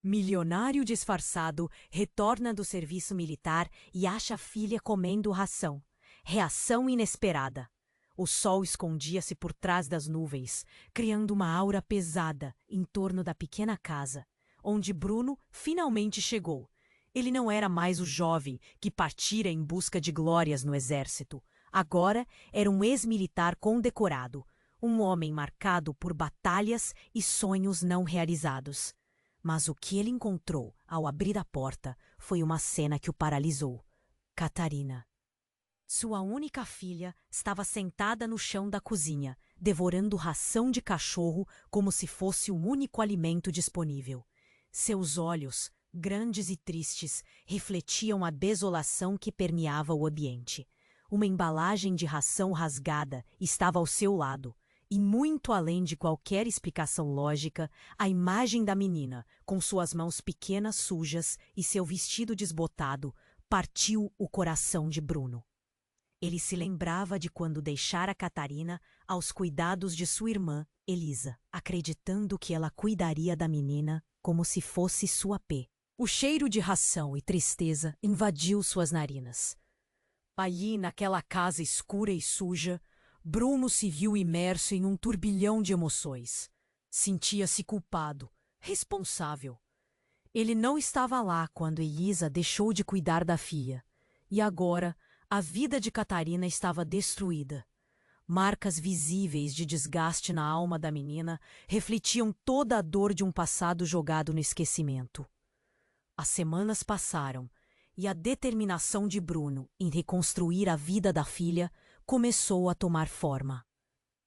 Milionário disfarçado retorna do serviço militar e acha a filha comendo ração. Reação inesperada. O sol escondia-se por trás das nuvens, criando uma aura pesada em torno da pequena casa, onde Bruno finalmente chegou. Ele não era mais o jovem que partira em busca de glórias no exército. Agora era um ex-militar condecorado, um homem marcado por batalhas e sonhos não realizados. Mas o que ele encontrou ao abrir a porta foi uma cena que o paralisou. Catarina. Sua única filha estava sentada no chão da cozinha, devorando ração de cachorro como se fosse o único alimento disponível. Seus olhos, grandes e tristes, refletiam a desolação que permeava o ambiente. Uma embalagem de ração rasgada estava ao seu lado. E muito além de qualquer explicação lógica, a imagem da menina, com suas mãos pequenas sujas e seu vestido desbotado, partiu o coração de Bruno. Ele se lembrava de quando deixara Catarina aos cuidados de sua irmã, Elisa, acreditando que ela cuidaria da menina como se fosse sua P. O cheiro de ração e tristeza invadiu suas narinas. Aí, naquela casa escura e suja, Bruno se viu imerso em um turbilhão de emoções. Sentia-se culpado, responsável. Ele não estava lá quando Elisa deixou de cuidar da filha. E agora, a vida de Catarina estava destruída. Marcas visíveis de desgaste na alma da menina refletiam toda a dor de um passado jogado no esquecimento. As semanas passaram e a determinação de Bruno em reconstruir a vida da filha começou a tomar forma.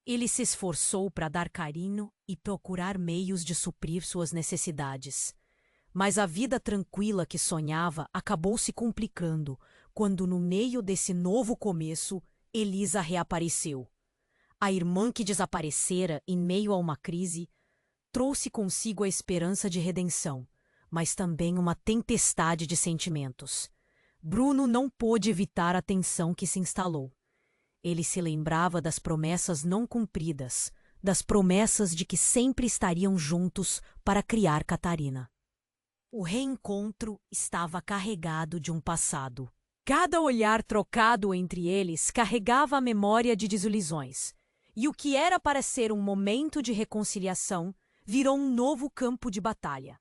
Ele se esforçou para dar carinho e procurar meios de suprir suas necessidades. Mas a vida tranquila que sonhava acabou se complicando quando, no meio desse novo começo, Elisa reapareceu. A irmã que desaparecera em meio a uma crise trouxe consigo a esperança de redenção, mas também uma tempestade de sentimentos. Bruno não pôde evitar a tensão que se instalou. Ele se lembrava das promessas não cumpridas, das promessas de que sempre estariam juntos para criar Catarina. O reencontro estava carregado de um passado. Cada olhar trocado entre eles carregava a memória de desilusões, e o que era para ser um momento de reconciliação virou um novo campo de batalha.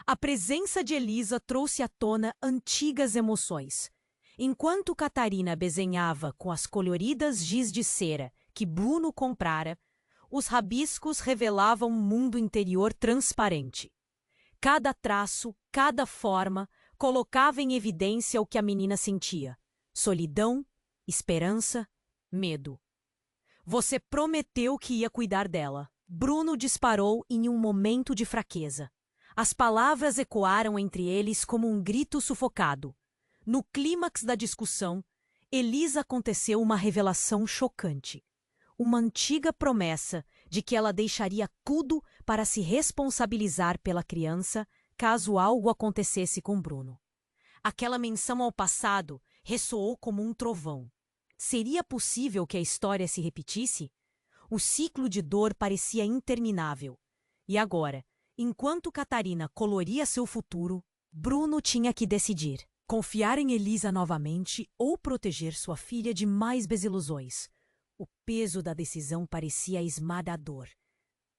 A presença de Elisa trouxe à tona antigas emoções. Enquanto Catarina desenhava com as coloridas giz de cera que Bruno comprara, os rabiscos revelavam um mundo interior transparente. Cada traço, cada forma, colocava em evidência o que a menina sentia: solidão, esperança, medo. Você prometeu que ia cuidar dela. Bruno disparou em um momento de fraqueza. As palavras ecoaram entre eles como um grito sufocado. No clímax da discussão, Elisa aconteceu uma revelação chocante. Uma antiga promessa de que ela deixaria tudo para se responsabilizar pela criança caso algo acontecesse com Bruno. Aquela menção ao passado ressoou como um trovão. Seria possível que a história se repetisse? O ciclo de dor parecia interminável. E agora, enquanto Catarina coloria seu futuro, Bruno tinha que decidir: confiar em Elisa novamente ou proteger sua filha de mais desilusões. O peso da decisão parecia esmagador.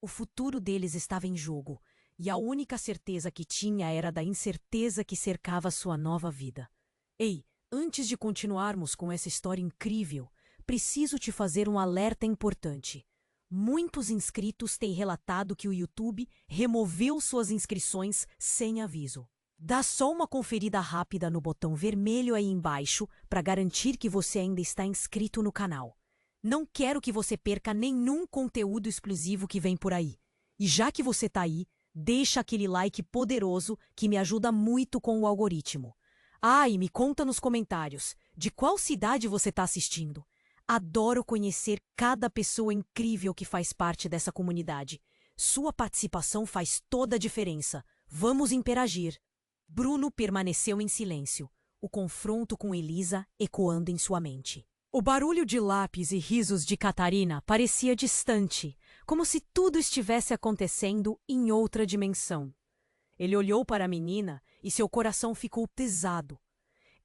O futuro deles estava em jogo, e a única certeza que tinha era da incerteza que cercava sua nova vida. Ei, antes de continuarmos com essa história incrível, preciso te fazer um alerta importante. Muitos inscritos têm relatado que o YouTube removeu suas inscrições sem aviso. Dá só uma conferida rápida no botão vermelho aí embaixo para garantir que você ainda está inscrito no canal. Não quero que você perca nenhum conteúdo exclusivo que vem por aí. E já que você está aí, deixa aquele like poderoso que me ajuda muito com o algoritmo. Ah, e me conta nos comentários de qual cidade você está assistindo. Adoro conhecer cada pessoa incrível que faz parte dessa comunidade. Sua participação faz toda a diferença. Vamos interagir. Bruno permaneceu em silêncio, o confronto com Elisa ecoando em sua mente. O barulho de lápis e risos de Catarina parecia distante, como se tudo estivesse acontecendo em outra dimensão. Ele olhou para a menina e seu coração ficou pesado.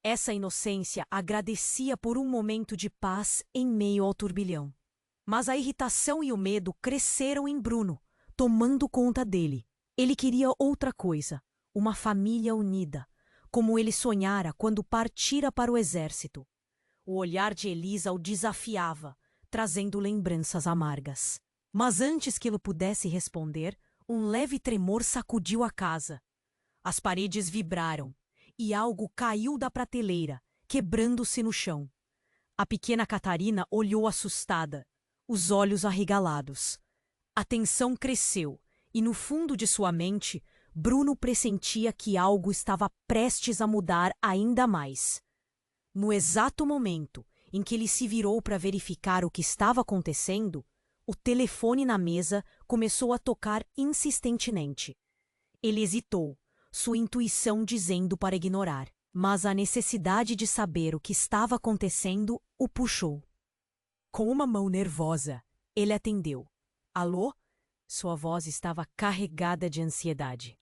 Essa inocência agradecia por um momento de paz em meio ao turbilhão. Mas a irritação e o medo cresceram em Bruno, tomando conta dele. Ele queria outra coisa, uma família unida, como ele sonhara quando partira para o exército. O olhar de Elisa o desafiava, trazendo lembranças amargas. Mas antes que ele pudesse responder, um leve tremor sacudiu a casa. As paredes vibraram e algo caiu da prateleira, quebrando-se no chão. A pequena Catarina olhou assustada, os olhos arregalados. A tensão cresceu e no fundo de sua mente, Bruno pressentia que algo estava prestes a mudar ainda mais. No exato momento em que ele se virou para verificar o que estava acontecendo, o telefone na mesa começou a tocar insistentemente. Ele hesitou, sua intuição dizendo para ignorar, mas a necessidade de saber o que estava acontecendo o puxou. Com uma mão nervosa, ele atendeu. Alô? Sua voz estava carregada de ansiedade.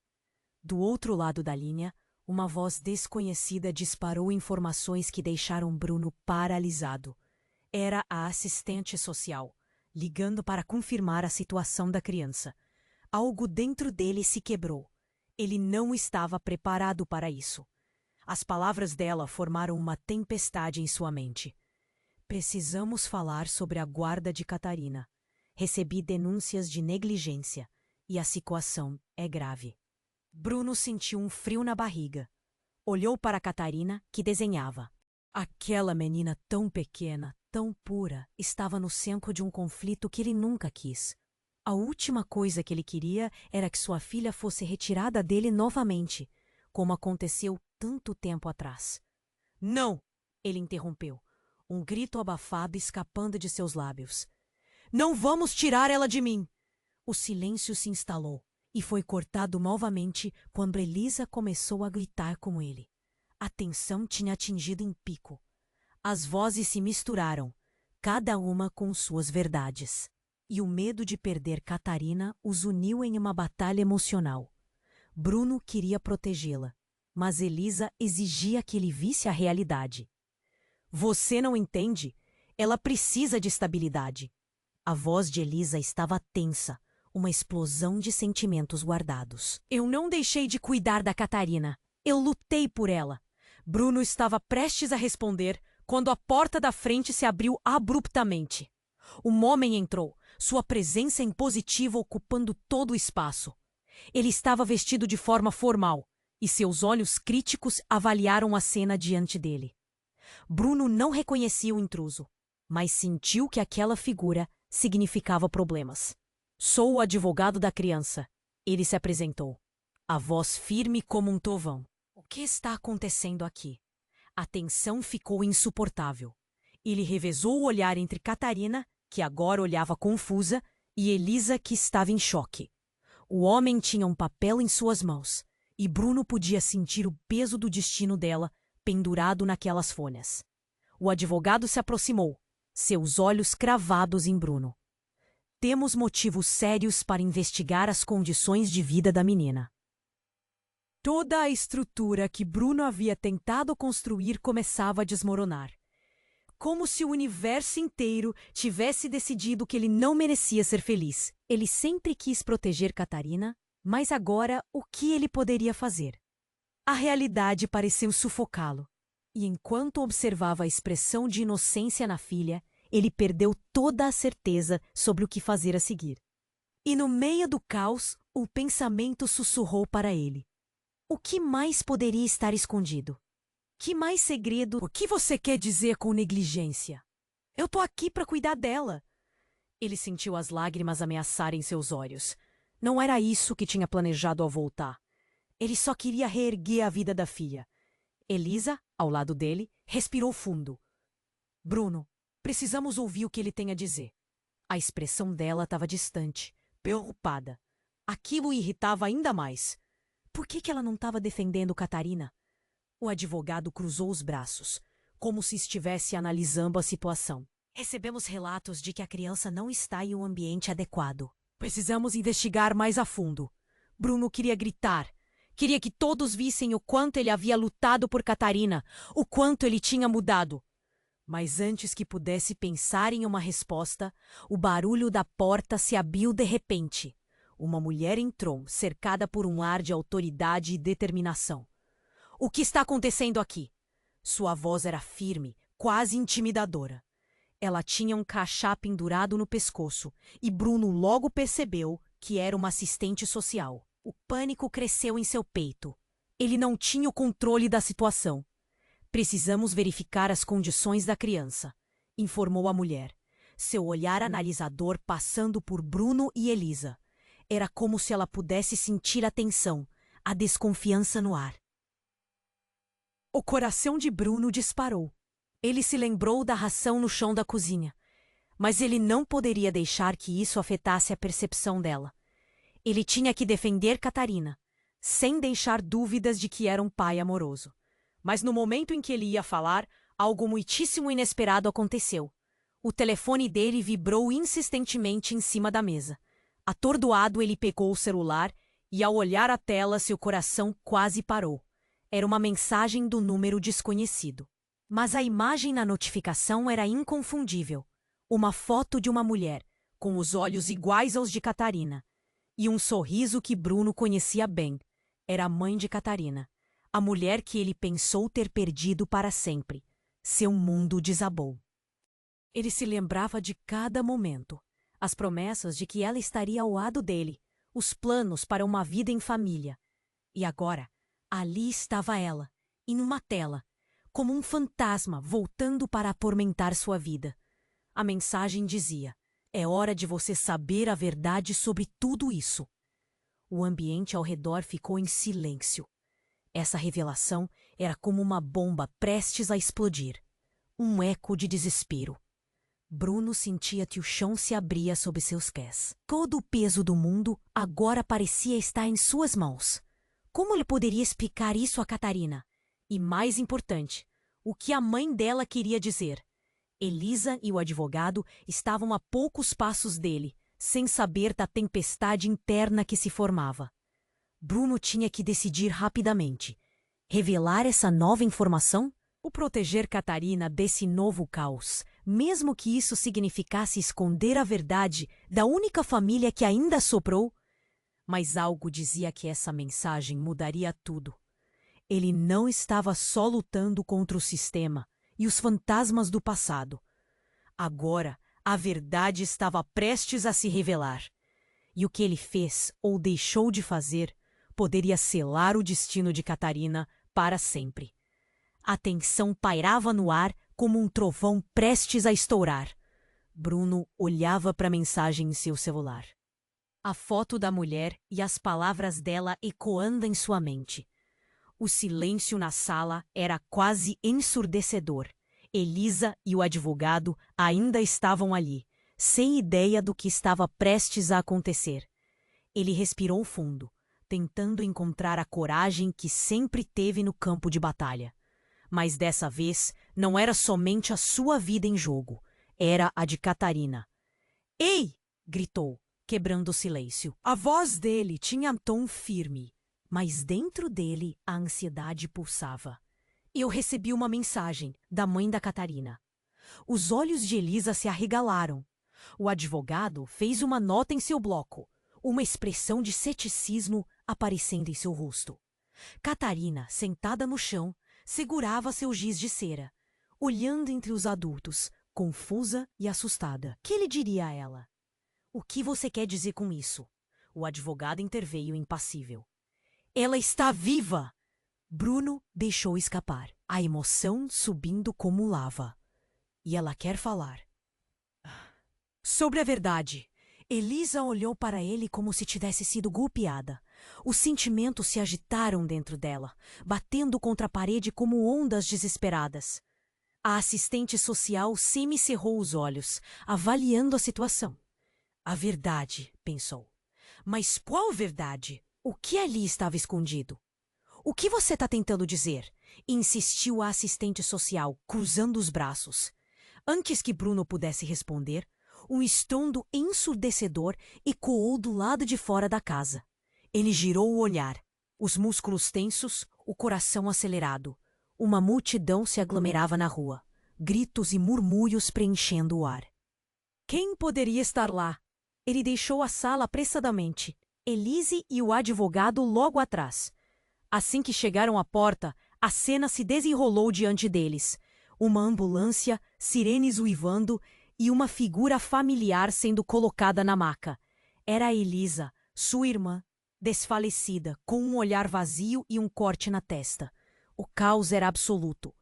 Do outro lado da linha, uma voz desconhecida disparou informações que deixaram Bruno paralisado. Era a assistente social, ligando para confirmar a situação da criança. Algo dentro dele se quebrou. Ele não estava preparado para isso. As palavras dela formaram uma tempestade em sua mente. Precisamos falar sobre a guarda de Catarina. Recebi denúncias de negligência e a situação é grave. Bruno sentiu um frio na barriga. Olhou para Catarina, que desenhava. Aquela menina tão pequena, tão pura, estava no centro de um conflito que ele nunca quis. A última coisa que ele queria era que sua filha fosse retirada dele novamente, como aconteceu tanto tempo atrás. Não! Ele interrompeu, um grito abafado escapando de seus lábios. Não vamos tirar ela de mim! O silêncio se instalou e foi cortado novamente quando Elisa começou a gritar com ele. A tensão tinha atingido em pico. As vozes se misturaram, cada uma com suas verdades. E o medo de perder Catarina os uniu em uma batalha emocional. Bruno queria protegê-la, mas Elisa exigia que ele visse a realidade. Você não entende? Ela precisa de estabilidade. A voz de Elisa estava tensa, uma explosão de sentimentos guardados. Eu não deixei de cuidar da Catarina. Eu lutei por ela. Bruno estava prestes a responder quando a porta da frente se abriu abruptamente. Um homem entrou, sua presença impositiva ocupando todo o espaço. Ele estava vestido de forma formal e seus olhos críticos avaliaram a cena diante dele. Bruno não reconhecia o intruso, mas sentiu que aquela figura significava problemas. Sou o advogado da criança. Ele se apresentou, a voz firme como um trovão. O que está acontecendo aqui? A tensão ficou insuportável. Ele revezou o olhar entre Catarina, que agora olhava confusa, e Elisa, que estava em choque. O homem tinha um papel em suas mãos, e Bruno podia sentir o peso do destino dela pendurado naquelas folhas. O advogado se aproximou, seus olhos cravados em Bruno. Temos motivos sérios para investigar as condições de vida da menina. Toda a estrutura que Bruno havia tentado construir começava a desmoronar. Como se o universo inteiro tivesse decidido que ele não merecia ser feliz. Ele sempre quis proteger Catarina, mas agora o que ele poderia fazer? A realidade pareceu sufocá-lo. E enquanto observava a expressão de inocência na filha, ele perdeu toda a certeza sobre o que fazer a seguir. E no meio do caos, o pensamento sussurrou para ele. O que mais poderia estar escondido? Que mais segredo? O que você quer dizer com negligência? Eu tô aqui para cuidar dela. Ele sentiu as lágrimas ameaçarem seus olhos. Não era isso que tinha planejado ao voltar. Ele só queria reerguer a vida da filha. Elisa, ao lado dele, respirou fundo. Bruno, precisamos ouvir o que ele tem a dizer. A expressão dela estava distante, preocupada. Aquilo o irritava ainda mais. Por que ela não estava defendendo Catarina? O advogado cruzou os braços, como se estivesse analisando a situação. Recebemos relatos de que a criança não está em um ambiente adequado. Precisamos investigar mais a fundo. Bruno queria gritar. Queria que todos vissem o quanto ele havia lutado por Catarina, o quanto ele tinha mudado. Mas antes que pudesse pensar em uma resposta, o barulho da porta se abriu de repente. Uma mulher entrou, cercada por um ar de autoridade e determinação. O que está acontecendo aqui? Sua voz era firme, quase intimidadora. Ela tinha um crachá pendurado no pescoço e Bruno logo percebeu que era uma assistente social. O pânico cresceu em seu peito. Ele não tinha o controle da situação. Precisamos verificar as condições da criança, informou a mulher, seu olhar analisador passando por Bruno e Elisa. Era como se ela pudesse sentir a tensão, a desconfiança no ar. O coração de Bruno disparou. Ele se lembrou da ração no chão da cozinha, mas ele não poderia deixar que isso afetasse a percepção dela. Ele tinha que defender Catarina, sem deixar dúvidas de que era um pai amoroso. Mas no momento em que ele ia falar, algo muitíssimo inesperado aconteceu. O telefone dele vibrou insistentemente em cima da mesa. Atordoado, ele pegou o celular e, ao olhar a tela, seu coração quase parou. Era uma mensagem do número desconhecido. Mas a imagem na notificação era inconfundível. Uma foto de uma mulher, com os olhos iguais aos de Catarina. E um sorriso que Bruno conhecia bem. Era a mãe de Catarina. A mulher que ele pensou ter perdido para sempre. Seu mundo desabou. Ele se lembrava de cada momento. As promessas de que ela estaria ao lado dele. Os planos para uma vida em família. E agora, ali estava ela, em uma tela, como um fantasma voltando para atormentar sua vida. A mensagem dizia: é hora de você saber a verdade sobre tudo isso. O ambiente ao redor ficou em silêncio. Essa revelação era como uma bomba prestes a explodir. Um eco de desespero. Bruno sentia que o chão se abria sob seus pés. Todo o peso do mundo agora parecia estar em suas mãos. Como ele poderia explicar isso a Catarina? E mais importante, o que a mãe dela queria dizer? Elisa e o advogado estavam a poucos passos dele, sem saber da tempestade interna que se formava. Bruno tinha que decidir rapidamente. Revelar essa nova informação? Ou proteger Catarina desse novo caos, mesmo que isso significasse esconder a verdade da única família que ainda sobrou? Mas algo dizia que essa mensagem mudaria tudo. Ele não estava só lutando contra o sistema e os fantasmas do passado. Agora, a verdade estava prestes a se revelar. E o que ele fez ou deixou de fazer poderia selar o destino de Catarina para sempre. A tensão pairava no ar como um trovão prestes a estourar. Bruno olhava para a mensagem em seu celular. A foto da mulher e as palavras dela ecoando em sua mente. O silêncio na sala era quase ensurdecedor. Elisa e o advogado ainda estavam ali, sem ideia do que estava prestes a acontecer. Ele respirou fundo, tentando encontrar a coragem que sempre teve no campo de batalha. Mas dessa vez não era somente a sua vida em jogo, era a de Catarina. "Ei!" gritou, quebrando o silêncio. A voz dele tinha tom firme, mas dentro dele a ansiedade pulsava. Eu recebi uma mensagem da mãe da Catarina. Os olhos de Elisa se arregalaram. O advogado fez uma nota em seu bloco, uma expressão de ceticismo aparecendo em seu rosto. Catarina, sentada no chão, segurava seu giz de cera, olhando entre os adultos, confusa e assustada. Que ele diria a ela? O que você quer dizer com isso? O advogado interveio impassível. Ela está viva! Bruno deixou escapar, a emoção subindo como lava. E ela quer falar. Sobre a verdade. Elisa olhou para ele como se tivesse sido golpeada. Os sentimentos se agitaram dentro dela, batendo contra a parede como ondas desesperadas. A assistente social semicerrou os olhos, avaliando a situação. A verdade, pensou. Mas qual verdade? O que ali estava escondido? O que você está tentando dizer? Insistiu a assistente social, cruzando os braços. Antes que Bruno pudesse responder, um estrondo ensurdecedor ecoou do lado de fora da casa. Ele girou o olhar. Os músculos tensos, o coração acelerado. Uma multidão se aglomerava na rua, gritos e murmúrios preenchendo o ar. Quem poderia estar lá? Ele deixou a sala apressadamente, Elise e o advogado logo atrás. Assim que chegaram à porta, a cena se desenrolou diante deles. Uma ambulância, sirenes uivando e uma figura familiar sendo colocada na maca. Era a Elisa, sua irmã, desfalecida, com um olhar vazio e um corte na testa. O caos era absoluto.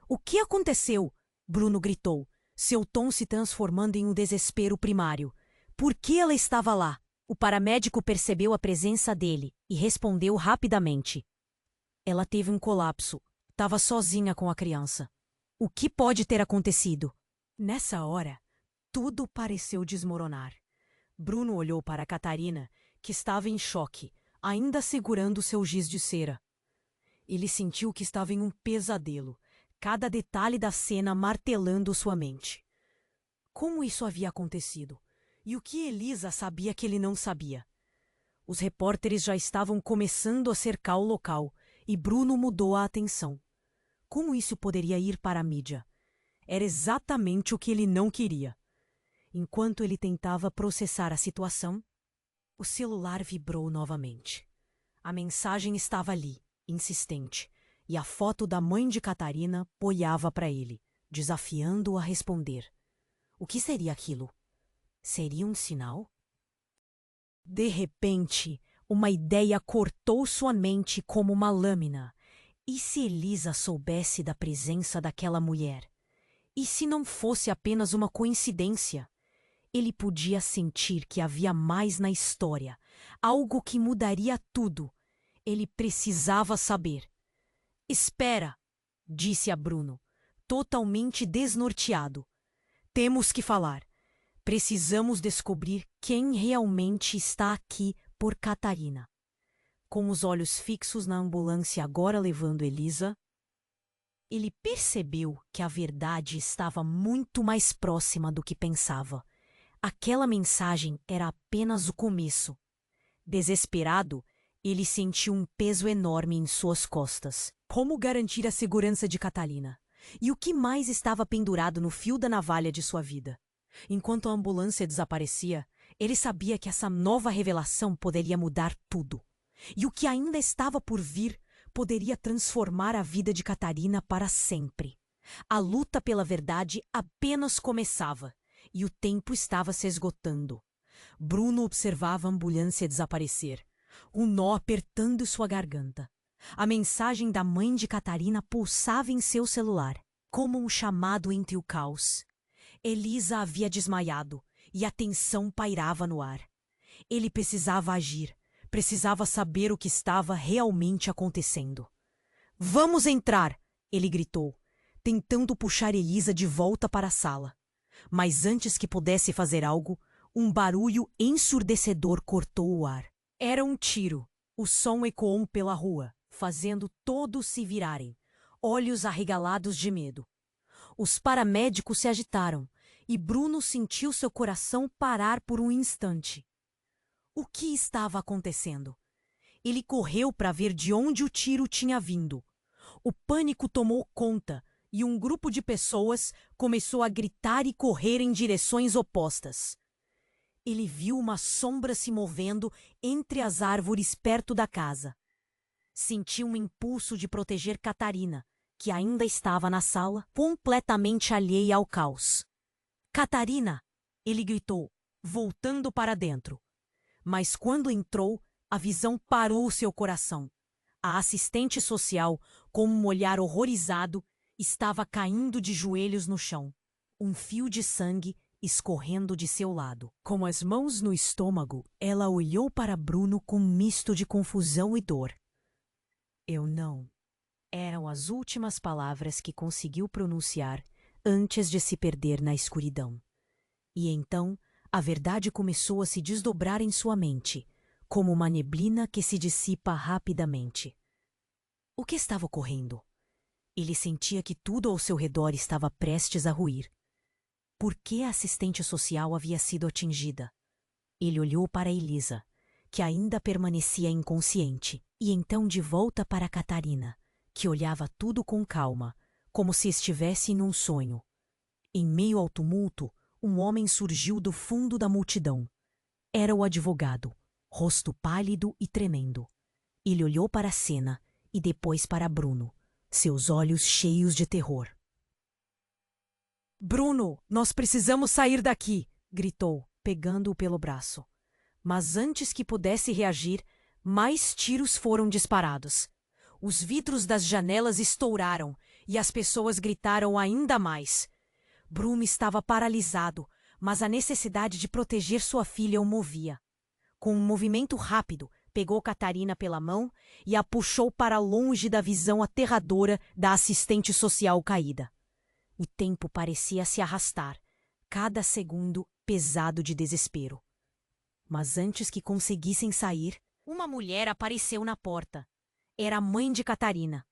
O que aconteceu? Bruno gritou, seu tom se transformando em um desespero primário. Por que ela estava lá? O paramédico percebeu a presença dele e respondeu rapidamente. Ela teve um colapso. Estava sozinha com a criança. O que pode ter acontecido? Nessa hora, tudo pareceu desmoronar. Bruno olhou para Catarina, que estava em choque, ainda segurando seu giz de cera. Ele sentiu que estava em um pesadelo, cada detalhe da cena martelando sua mente. Como isso havia acontecido? E o que Elisa sabia que ele não sabia? Os repórteres já estavam começando a cercar o local, e Bruno mudou a atenção. Como isso poderia ir para a mídia? Era exatamente o que ele não queria. Enquanto ele tentava processar a situação, o celular vibrou novamente. A mensagem estava ali, insistente, e a foto da mãe de Catarina boiava para ele, desafiando-o a responder. O que seria aquilo? Seria um sinal? De repente, uma ideia cortou sua mente como uma lâmina. E se Elisa soubesse da presença daquela mulher? E se não fosse apenas uma coincidência? Ele podia sentir que havia mais na história, algo que mudaria tudo. Ele precisava saber. Espera, disse a Bruno, totalmente desnorteado. Temos que falar. Precisamos descobrir quem realmente está aqui por Catarina. Com os olhos fixos na ambulância agora levando Elisa, ele percebeu que a verdade estava muito mais próxima do que pensava. Aquela mensagem era apenas o começo. Desesperado, ele sentiu um peso enorme em suas costas. Como garantir a segurança de Catarina? E o que mais estava pendurado no fio da navalha de sua vida? Enquanto a ambulância desaparecia, ele sabia que essa nova revelação poderia mudar tudo. E o que ainda estava por vir poderia transformar a vida de Catarina para sempre. A luta pela verdade apenas começava, e o tempo estava se esgotando. Bruno observava a ambulância desaparecer, um nó apertando sua garganta. A mensagem da mãe de Catarina pulsava em seu celular, como um chamado entre o caos. Elisa havia desmaiado, e a tensão pairava no ar. Ele precisava agir. Precisava saber o que estava realmente acontecendo. Vamos entrar! Ele gritou, tentando puxar Elisa de volta para a sala. Mas antes que pudesse fazer algo, um barulho ensurdecedor cortou o ar. Era um tiro. O som ecoou pela rua, fazendo todos se virarem, olhos arregalados de medo. Os paramédicos se agitaram, e Bruno sentiu seu coração parar por um instante. O que estava acontecendo? Ele correu para ver de onde o tiro tinha vindo. O pânico tomou conta e um grupo de pessoas começou a gritar e correr em direções opostas. Ele viu uma sombra se movendo entre as árvores perto da casa. Sentiu um impulso de proteger Catarina, que ainda estava na sala, completamente alheia ao caos. Catarina! Ele gritou, voltando para dentro. Mas quando entrou, a visão parou seu coração. A assistente social, com um olhar horrorizado, estava caindo de joelhos no chão. Um fio de sangue escorrendo de seu lado. Com as mãos no estômago, ela olhou para Bruno com um misto de confusão e dor. Eu não. Eram as últimas palavras que conseguiu pronunciar antes de se perder na escuridão. E então, a verdade começou a se desdobrar em sua mente, como uma neblina que se dissipa rapidamente. O que estava ocorrendo? Ele sentia que tudo ao seu redor estava prestes a ruir. Por que a assistente social havia sido atingida? Ele olhou para Elisa, que ainda permanecia inconsciente. E então de volta para Catarina, que olhava tudo com calma, como se estivesse num sonho. Em meio ao tumulto, um homem surgiu do fundo da multidão. Era o advogado, rosto pálido e tremendo. Ele olhou para a cena e depois para Bruno, seus olhos cheios de terror. "Bruno, nós precisamos sair daqui!" gritou, pegando-o pelo braço. Mas antes que pudesse reagir, mais tiros foram disparados. Os vidros das janelas estouraram e as pessoas gritaram ainda mais. Bruno estava paralisado, mas a necessidade de proteger sua filha o movia. Com um movimento rápido, pegou Catarina pela mão e a puxou para longe da visão aterradora da assistente social caída. O tempo parecia se arrastar, cada segundo pesado de desespero. Mas antes que conseguissem sair, uma mulher apareceu na porta. Era a mãe de Catarina.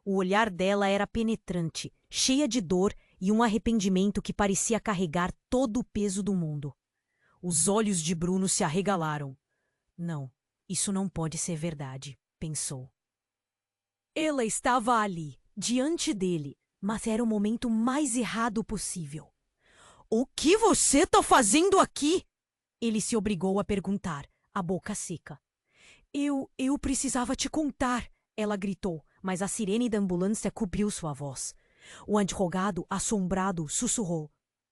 O olhar dela era penetrante, cheia de dor e um arrependimento que parecia carregar todo o peso do mundo. Os olhos de Bruno se arregalaram. Não, isso não pode ser verdade, pensou. Ela estava ali, diante dele, mas era o momento mais errado possível. "O que você está fazendo aqui?" Ele se obrigou a perguntar, a boca seca. Eu precisava te contar", ela gritou, mas a sirene da ambulância cobriu sua voz. O advogado, assombrado, sussurrou.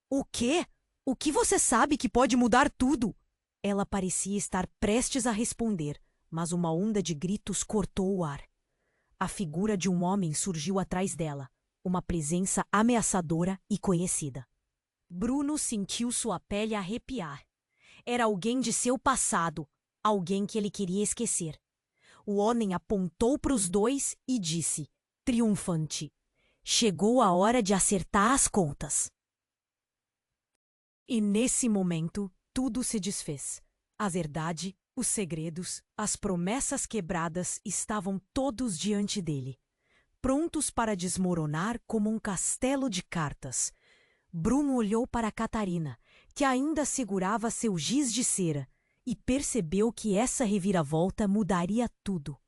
"O quê? O que você sabe que pode mudar tudo?" Ela parecia estar prestes a responder, mas uma onda de gritos cortou o ar. A figura de um homem surgiu atrás dela, uma presença ameaçadora e conhecida. Bruno sentiu sua pele arrepiar. Era alguém de seu passado, alguém que ele queria esquecer. O homem apontou para os dois e disse, triunfante, "Chegou a hora de acertar as contas." E nesse momento, tudo se desfez. A verdade, os segredos, as promessas quebradas estavam todos diante dele, prontos para desmoronar como um castelo de cartas. Bruno olhou para Catarina, que ainda segurava seu giz de cera, e percebeu que essa reviravolta mudaria tudo.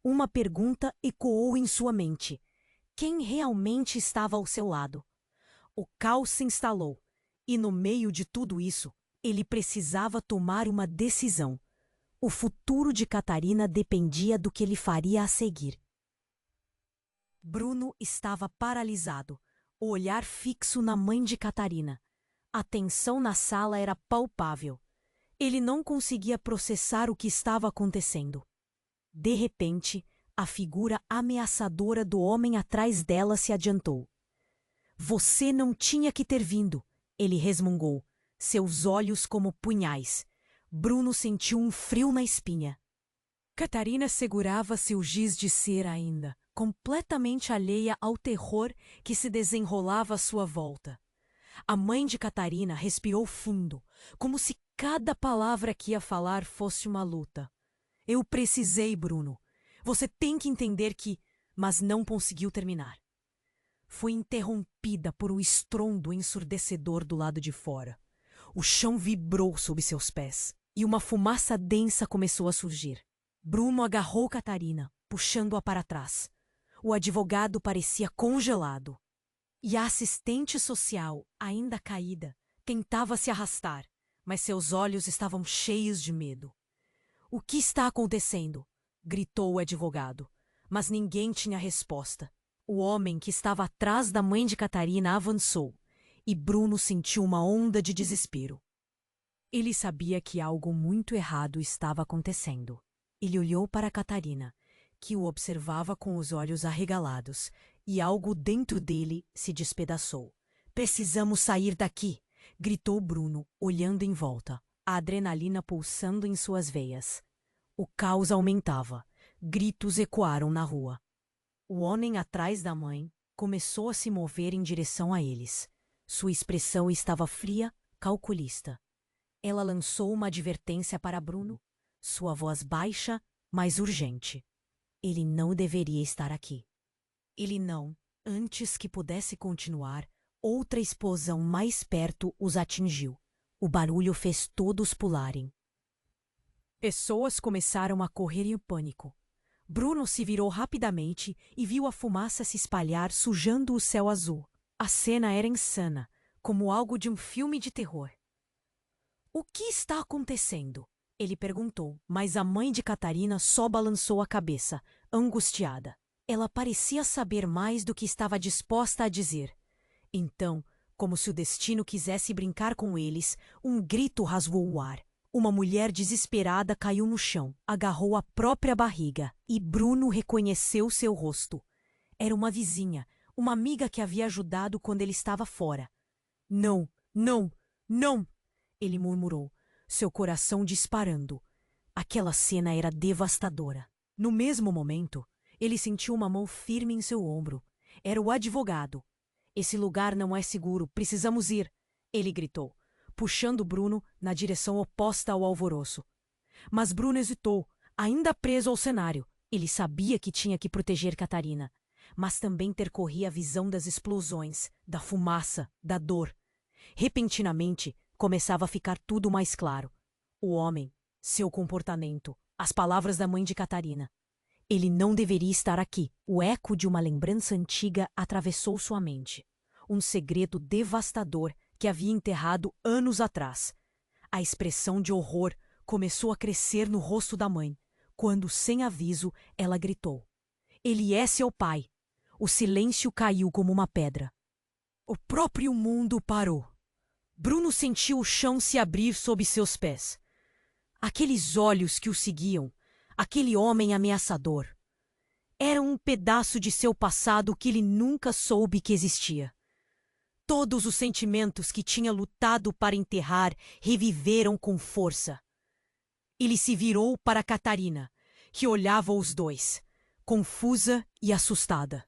Uma pergunta ecoou em sua mente. Quem realmente estava ao seu lado? O caos se instalou, e no meio de tudo isso, ele precisava tomar uma decisão. O futuro de Catarina dependia do que ele faria a seguir. Bruno estava paralisado, o olhar fixo na mãe de Catarina. A tensão na sala era palpável. Ele não conseguia processar o que estava acontecendo. De repente, a figura ameaçadora do homem atrás dela se adiantou. "Você não tinha que ter vindo", ele resmungou, seus olhos como punhais. Bruno sentiu um frio na espinha. Catarina segurava seu giz de cera ainda, completamente alheia ao terror que se desenrolava à sua volta. A mãe de Catarina respirou fundo, como se cada palavra que ia falar fosse uma luta. "Eu precisei, Bruno. Você tem que entender que..." Mas não conseguiu terminar. Foi interrompida por um estrondo ensurdecedor do lado de fora. O chão vibrou sob seus pés e uma fumaça densa começou a surgir. Bruno agarrou Catarina, puxando-a para trás. O advogado parecia congelado. E a assistente social, ainda caída, tentava se arrastar, mas seus olhos estavam cheios de medo. "O que está acontecendo?" gritou o advogado, mas ninguém tinha resposta. O homem que estava atrás da mãe de Catarina avançou, e Bruno sentiu uma onda de desespero. Ele sabia que algo muito errado estava acontecendo. Ele olhou para Catarina, que o observava com os olhos arregalados, e algo dentro dele se despedaçou. "Precisamos sair daqui!" gritou Bruno, olhando em volta, a adrenalina pulsando em suas veias. O caos aumentava. Gritos ecoaram na rua. O homem atrás da mãe começou a se mover em direção a eles. Sua expressão estava fria, calculista. Ela lançou uma advertência para Bruno, sua voz baixa, mas urgente. Ele não deveria estar aqui. Ele não, antes que pudesse continuar, outra explosão mais perto os atingiu. O barulho fez todos pularem. Pessoas começaram a correr em pânico. Bruno se virou rapidamente e viu a fumaça se espalhar, sujando o céu azul. A cena era insana, como algo de um filme de terror. O que está acontecendo? Ele perguntou, mas a mãe de Catarina só balançou a cabeça, angustiada. Ela parecia saber mais do que estava disposta a dizer. Então, como se o destino quisesse brincar com eles, um grito rasgou o ar. Uma mulher desesperada caiu no chão, agarrou a própria barriga e Bruno reconheceu seu rosto. Era uma vizinha, uma amiga que havia ajudado quando ele estava fora. Não, não, não! Ele murmurou, seu coração disparando. Aquela cena era devastadora. No mesmo momento, ele sentiu uma mão firme em seu ombro. Era o advogado. Esse lugar não é seguro, precisamos ir, ele gritou, puxando Bruno na direção oposta ao alvoroço. Mas Bruno hesitou, ainda preso ao cenário. Ele sabia que tinha que proteger Catarina, mas também percorria a visão das explosões, da fumaça, da dor. Repentinamente, começava a ficar tudo mais claro. O homem, seu comportamento, as palavras da mãe de Catarina. Ele não deveria estar aqui. O eco de uma lembrança antiga atravessou sua mente. Um segredo devastador que havia enterrado anos atrás. A expressão de horror começou a crescer no rosto da mãe, quando, sem aviso, ela gritou. Ele é seu pai. O silêncio caiu como uma pedra. O próprio mundo parou. Bruno sentiu o chão se abrir sob seus pés. Aqueles olhos que o seguiam, aquele homem ameaçador. Era um pedaço de seu passado que ele nunca soube que existia. Todos os sentimentos que tinha lutado para enterrar reviveram com força. Ele se virou para Catarina, que olhava os dois, confusa e assustada.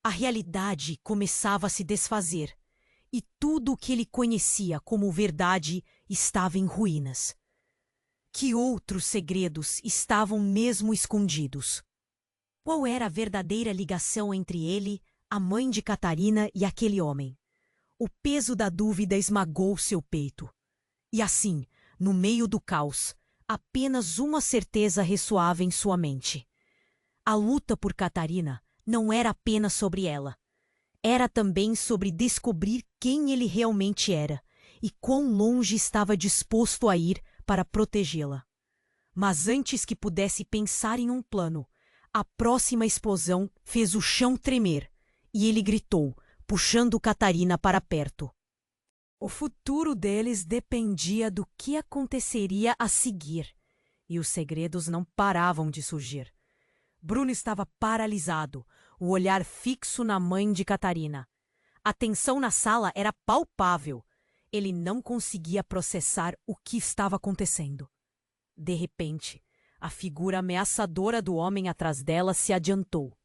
A realidade começava a se desfazer, e tudo o que ele conhecia como verdade estava em ruínas. Que outros segredos estavam mesmo escondidos? Qual era a verdadeira ligação entre ele, a mãe de Catarina e aquele homem? O peso da dúvida esmagou seu peito. E assim, no meio do caos, apenas uma certeza ressoava em sua mente. A luta por Catarina não era apenas sobre ela. Era também sobre descobrir quem ele realmente era e quão longe estava disposto a ir para protegê-la. Mas antes que pudesse pensar em um plano, a próxima explosão fez o chão tremer e ele gritou, puxando Catarina para perto. O futuro deles dependia do que aconteceria a seguir, e os segredos não paravam de surgir. Bruno estava paralisado, o olhar fixo na mãe de Catarina. A tensão na sala era palpável. Ele não conseguia processar o que estava acontecendo. De repente, a figura ameaçadora do homem atrás dela se adiantou.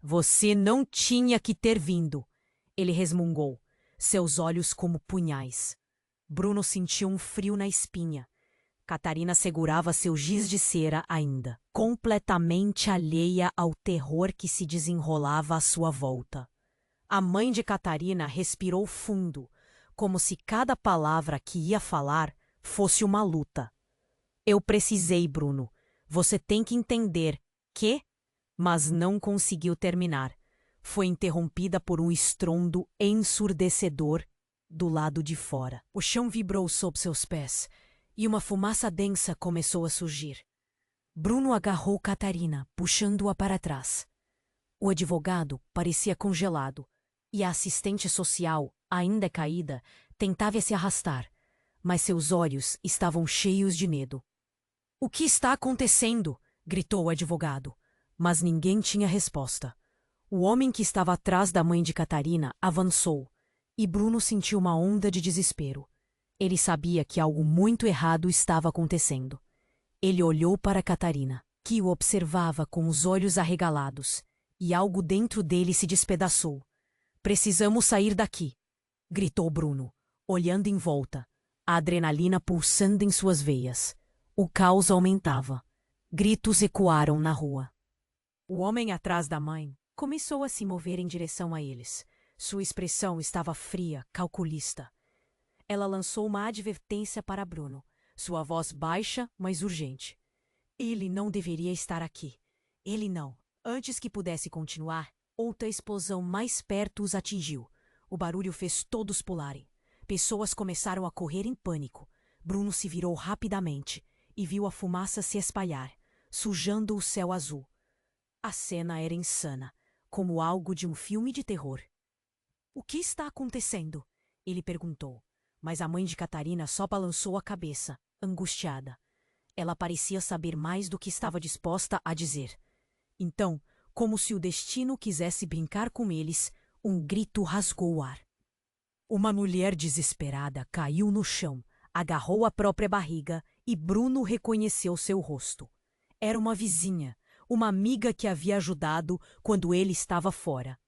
Você não tinha que ter vindo, ele resmungou, seus olhos como punhais. Bruno sentiu um frio na espinha. Catarina segurava seu giz de cera ainda, completamente alheia ao terror que se desenrolava à sua volta. A mãe de Catarina respirou fundo, como se cada palavra que ia falar fosse uma luta. Eu precisei, Bruno. Você tem que entender que... Mas não conseguiu terminar. Foi interrompida por um estrondo ensurdecedor do lado de fora. O chão vibrou sob seus pés e uma fumaça densa começou a surgir. Bruno agarrou Catarina, puxando-a para trás. O advogado parecia congelado e a assistente social, ainda caída, tentava se arrastar, mas seus olhos estavam cheios de medo. O que está acontecendo? Gritou o advogado, mas ninguém tinha resposta. O homem que estava atrás da mãe de Catarina avançou, e Bruno sentiu uma onda de desespero. Ele sabia que algo muito errado estava acontecendo. Ele olhou para Catarina, que o observava com os olhos arregalados, e algo dentro dele se despedaçou. Precisamos sair daqui, gritou Bruno, olhando em volta, a adrenalina pulsando em suas veias. O caos aumentava. Gritos ecoaram na rua. O homem atrás da mãe começou a se mover em direção a eles. Sua expressão estava fria, calculista. Ela lançou uma advertência para Bruno, sua voz baixa, mas urgente. Ele não deveria estar aqui. Ele não. Antes que pudesse continuar, outra explosão mais perto os atingiu. O barulho fez todos pularem. Pessoas começaram a correr em pânico. Bruno se virou rapidamente e viu a fumaça se espalhar, sujando o céu azul. A cena era insana, como algo de um filme de terror. O que está acontecendo? Ele perguntou, mas a mãe de Catarina só balançou a cabeça, angustiada. Ela parecia saber mais do que estava disposta a dizer. Então, como se o destino quisesse brincar com eles, um grito rasgou o ar. Uma mulher desesperada caiu no chão, agarrou a própria barriga e Bruno reconheceu seu rosto. Era uma vizinha, uma amiga que havia ajudado quando ele estava fora.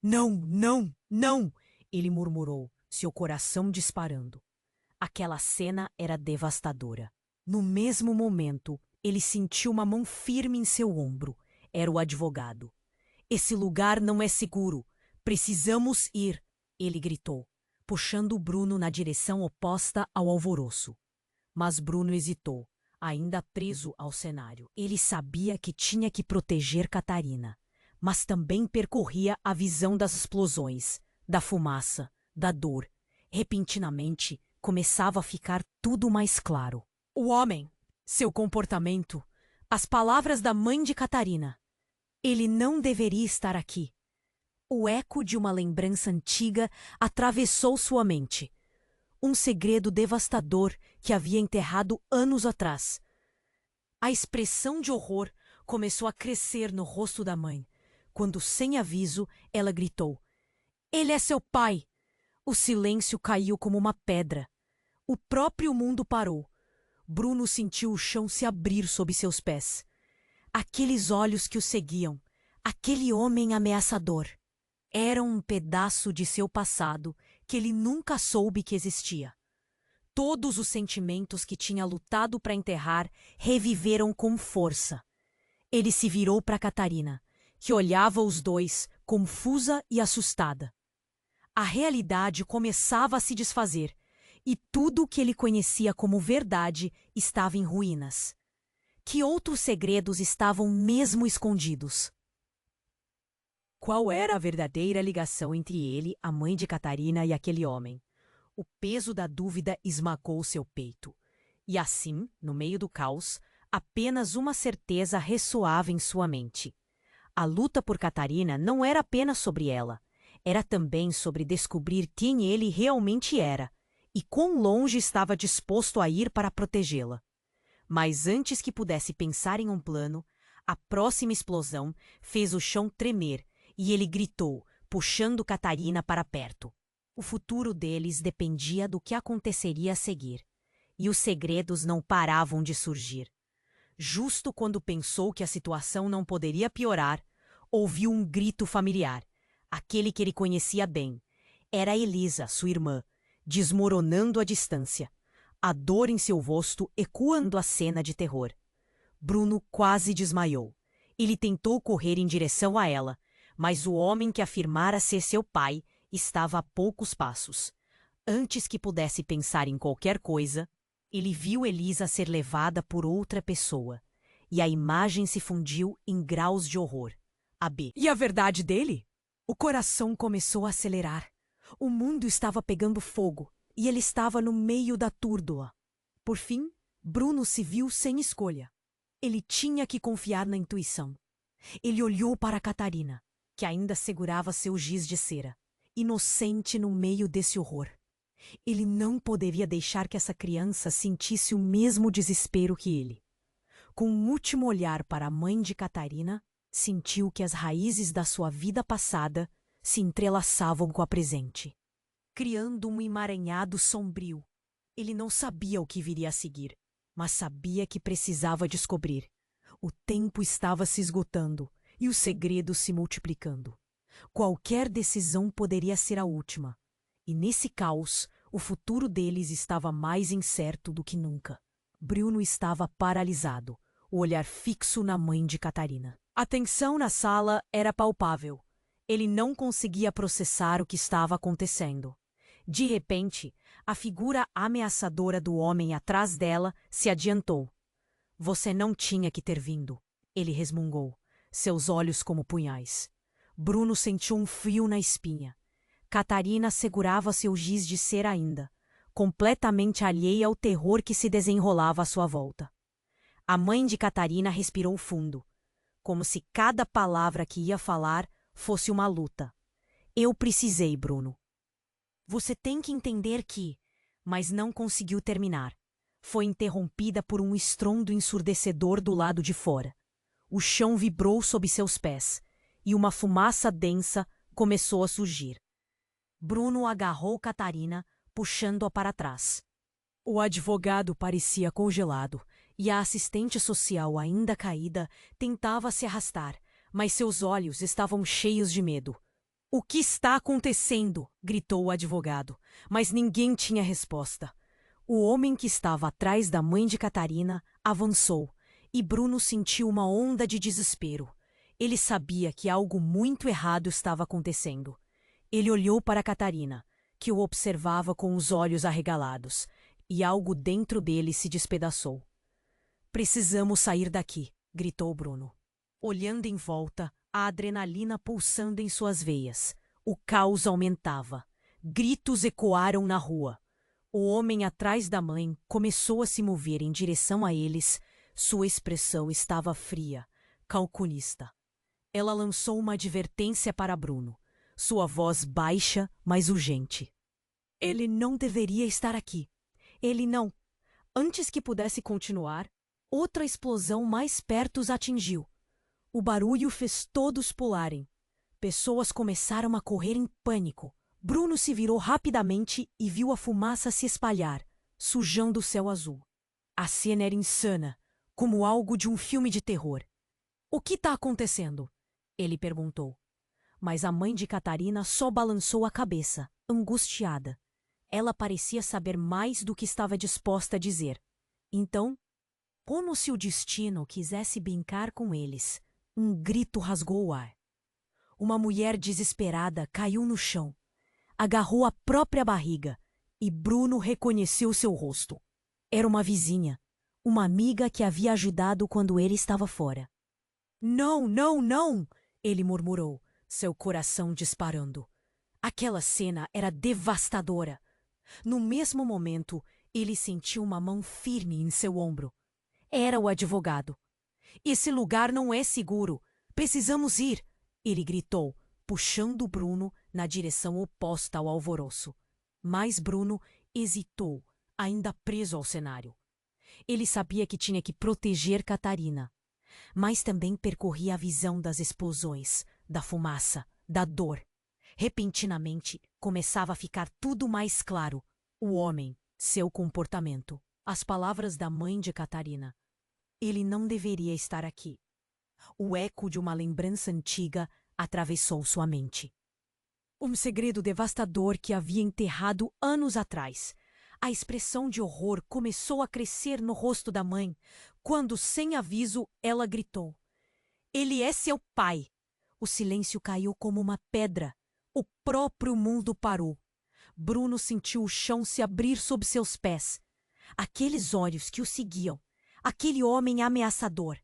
Não, não, não! Ele murmurou, seu coração disparando. Aquela cena era devastadora. No mesmo momento, ele sentiu uma mão firme em seu ombro. Era o advogado. Esse lugar não é seguro. Precisamos ir, ele gritou, puxando Bruno na direção oposta ao alvoroço. Mas Bruno hesitou, ainda preso ao cenário. Ele sabia que tinha que proteger Catarina, mas também percorria a visão das explosões, da fumaça, da dor. Repentinamente, começava a ficar tudo mais claro. O homem, seu comportamento, as palavras da mãe de Catarina. Ele não deveria estar aqui. O eco de uma lembrança antiga atravessou sua mente. Um segredo devastador que havia enterrado anos atrás. A expressão de horror começou a crescer no rosto da mãe, quando, sem aviso, ela gritou: "Ele é seu pai!" O silêncio caiu como uma pedra. O próprio mundo parou. Bruno sentiu o chão se abrir sob seus pés. Aqueles olhos que o seguiam, aquele homem ameaçador, eram um pedaço de seu passado que ele nunca soube que existia. Todos os sentimentos que tinha lutado para enterrar reviveram com força. Ele se virou para Catarina, que olhava os dois, confusa e assustada. A realidade começava a se desfazer, e tudo o que ele conhecia como verdade estava em ruínas. Que outros segredos estavam mesmo escondidos? Qual era a verdadeira ligação entre ele, a mãe de Catarina, e aquele homem? O peso da dúvida esmagou seu peito. E assim, no meio do caos, apenas uma certeza ressoava em sua mente. A luta por Catarina não era apenas sobre ela. Era também sobre descobrir quem ele realmente era e quão longe estava disposto a ir para protegê-la. Mas antes que pudesse pensar em um plano, a próxima explosão fez o chão tremer e ele gritou, puxando Catarina para perto. O futuro deles dependia do que aconteceria a seguir, e os segredos não paravam de surgir. Justo quando pensou que a situação não poderia piorar, ouviu um grito familiar, aquele que ele conhecia bem. Era Elisa, sua irmã, desmoronando à distância, a dor em seu rosto ecoando a cena de terror. Bruno quase desmaiou. Ele tentou correr em direção a ela, mas o homem que afirmara ser seu pai estava a poucos passos. Antes que pudesse pensar em qualquer coisa, ele viu Elisa ser levada por outra pessoa, e a imagem se fundiu em graus de horror. E a verdade dele? O coração começou a acelerar. O mundo estava pegando fogo, e ele estava no meio da túrdula. Por fim, Bruno se viu sem escolha. Ele tinha que confiar na intuição. Ele olhou para Catarina, que ainda segurava seu giz de cera, inocente no meio desse horror. Ele não poderia deixar que essa criança sentisse o mesmo desespero que ele. Com um último olhar para a mãe de Catarina, sentiu que as raízes da sua vida passada se entrelaçavam com a presente, criando um emaranhado sombrio. Ele não sabia o que viria a seguir, mas sabia que precisava descobrir. O tempo estava se esgotando e os segredos se multiplicando. Qualquer decisão poderia ser a última, e nesse caos, o futuro deles estava mais incerto do que nunca. Bruno estava paralisado, o olhar fixo na mãe de Catarina. A tensão na sala era palpável. Ele não conseguia processar o que estava acontecendo. De repente, a figura ameaçadora do homem atrás dela se adiantou. "Você não tinha que ter vindo", ele resmungou, seus olhos como punhais. Bruno sentiu um frio na espinha. Catarina segurava seu giz de cera ainda, completamente alheia ao terror que se desenrolava à sua volta. A mãe de Catarina respirou fundo, como se cada palavra que ia falar fosse uma luta. Eu precisei, Bruno. Você tem que entender que... Mas não conseguiu terminar. Foi interrompida por um estrondo ensurdecedor do lado de fora. O chão vibrou sob seus pés, e uma fumaça densa começou a surgir. Bruno agarrou Catarina, puxando-a para trás. O advogado parecia congelado, e a assistente social, ainda caída, tentava se arrastar, mas seus olhos estavam cheios de medo. "O que está acontecendo?" gritou o advogado, mas ninguém tinha resposta. O homem que estava atrás da mãe de Catarina avançou, e Bruno sentiu uma onda de desespero. Ele sabia que algo muito errado estava acontecendo. Ele olhou para Catarina, que o observava com os olhos arregalados, e algo dentro dele se despedaçou. "Precisamos sair daqui", gritou Bruno. Olhando em volta, a adrenalina pulsando em suas veias. O caos aumentava. Gritos ecoaram na rua. O homem atrás da mãe começou a se mover em direção a eles. Sua expressão estava fria, calculista. Ela lançou uma advertência para Bruno, sua voz baixa, mas urgente. "Ele não deveria estar aqui. Ele não." Antes que pudesse continuar, outra explosão mais perto os atingiu. O barulho fez todos pularem. Pessoas começaram a correr em pânico. Bruno se virou rapidamente e viu a fumaça se espalhar, sujando o céu azul. A cena era insana, como algo de um filme de terror. "O que está acontecendo?" ele perguntou. Mas a mãe de Catarina só balançou a cabeça, angustiada. Ela parecia saber mais do que estava disposta a dizer. Então, como se o destino quisesse brincar com eles, um grito rasgou o ar. Uma mulher desesperada caiu no chão, agarrou a própria barriga e Bruno reconheceu seu rosto. Era uma vizinha, uma amiga que havia ajudado quando ele estava fora. "Não, não, não!" ele murmurou, seu coração disparando. Aquela cena era devastadora. No mesmo momento, ele sentiu uma mão firme em seu ombro. Era o advogado. "Esse lugar não é seguro. Precisamos ir!" ele gritou, puxando Bruno na direção oposta ao alvoroço. Mas Bruno hesitou, ainda preso ao cenário. Ele sabia que tinha que proteger Catarina, mas também percorria a visão das explosões, da fumaça, da dor. Repentinamente, começava a ficar tudo mais claro. O homem, seu comportamento, as palavras da mãe de Catarina. Ele não deveria estar aqui. O eco de uma lembrança antiga atravessou sua mente. Um segredo devastador que havia enterrado anos atrás. A expressão de horror começou a crescer no rosto da mãe, quando, sem aviso, ela gritou: "Ele é seu pai!" O silêncio caiu como uma pedra. O próprio mundo parou. Bruno sentiu o chão se abrir sob seus pés. Aqueles olhos que o seguiam, aquele homem ameaçador,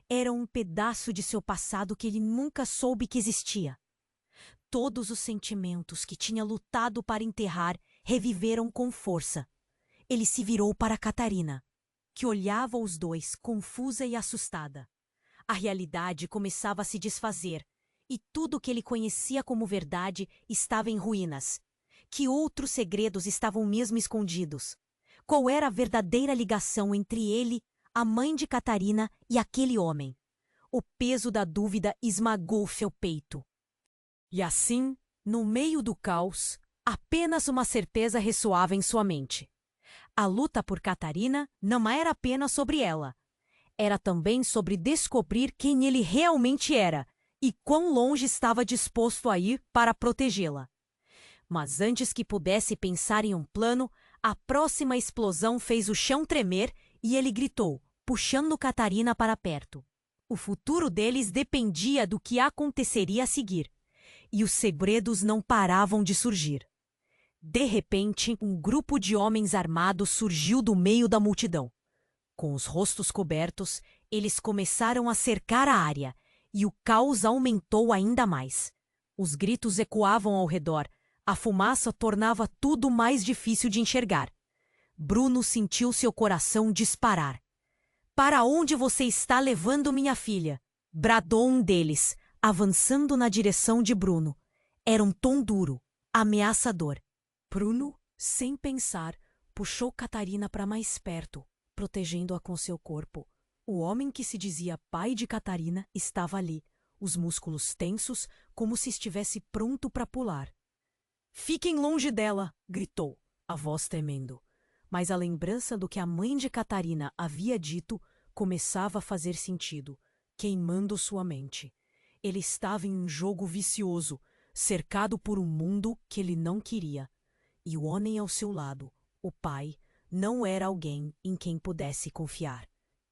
era um pedaço de seu passado que ele nunca soube que existia. Todos os sentimentos que tinha lutado para enterrar reviveram com força. Ele se virou para Catarina, que olhava os dois, confusa e assustada. A realidade começava a se desfazer, e tudo que ele conhecia como verdade estava em ruínas. Que outros segredos estavam mesmo escondidos? Qual era a verdadeira ligação entre ele, a mãe de Catarina e aquele homem? O peso da dúvida esmagou seu peito. E assim, no meio do caos, apenas uma certeza ressoava em sua mente. A luta por Catarina não era apenas sobre ela. Era também sobre descobrir quem ele realmente era e quão longe estava disposto a ir para protegê-la. Mas antes que pudesse pensar em um plano, a próxima explosão fez o chão tremer e ele gritou, puxando Catarina para perto. O futuro deles dependia do que aconteceria a seguir, e os segredos não paravam de surgir. De repente, um grupo de homens armados surgiu do meio da multidão. Com os rostos cobertos, eles começaram a cercar a área, e o caos aumentou ainda mais. Os gritos ecoavam ao redor, a fumaça tornava tudo mais difícil de enxergar. Bruno sentiu seu coração disparar. "Para onde você está levando minha filha?" bradou um deles, avançando na direção de Bruno. Era um tom duro, ameaçador. Bruno, sem pensar, puxou Catarina para mais perto, protegendo-a com seu corpo. O homem que se dizia pai de Catarina estava ali, os músculos tensos, como se estivesse pronto para pular. "Fiquem longe dela!" gritou, a voz tremendo. Mas a lembrança do que a mãe de Catarina havia dito começava a fazer sentido, queimando sua mente. Ele estava em um jogo vicioso, cercado por um mundo que ele não queria. E o homem ao seu lado, o pai, não era alguém em quem pudesse confiar.